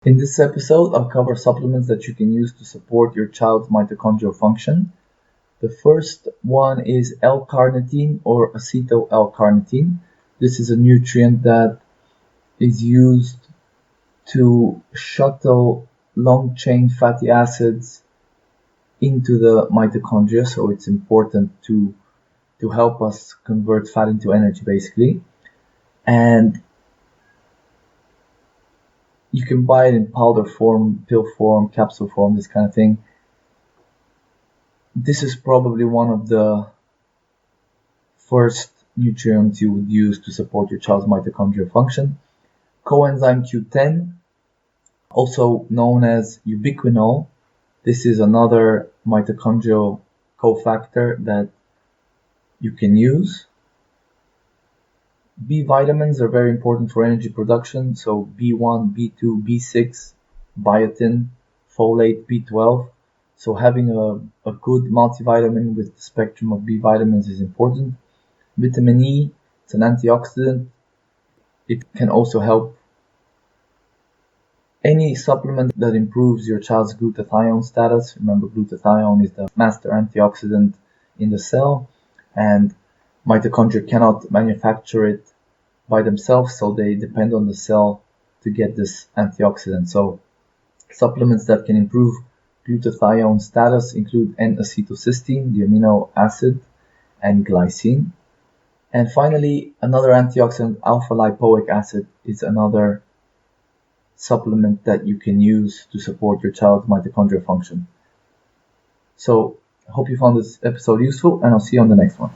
In this episode, I'll cover supplements that you can use to support your child's mitochondrial function. The first one is L-Carnitine or acetyl L-Carnitine. This is a nutrient that is used to shuttle long-chain fatty acids into the mitochondria, so it's important to help us convert fat into energy, basically. And you can buy it in powder form, pill form, capsule form, this kind of thing. This is probably one of the first nutrients you would use to support your child's mitochondrial function. Coenzyme Q10, also known as ubiquinol. This is another mitochondrial cofactor that you can use. B vitamins are very important for energy production, so B1, B2, B6, biotin, folate, B12. So having a good multivitamin with the spectrum of B vitamins is important. Vitamin E, it's an antioxidant. It can also help. Any supplement that improves your child's glutathione status. Remember, glutathione is the master antioxidant in the cell, and mitochondria cannot manufacture it by themselves, so they depend on the cell to get this antioxidant. So supplements that can improve glutathione status include N-acetylcysteine, the amino acid, and glycine. And finally, another antioxidant, alpha-lipoic acid, is another supplement that you can use to support your child's mitochondrial function. So I hope you found this episode useful, and I'll see you on the next one.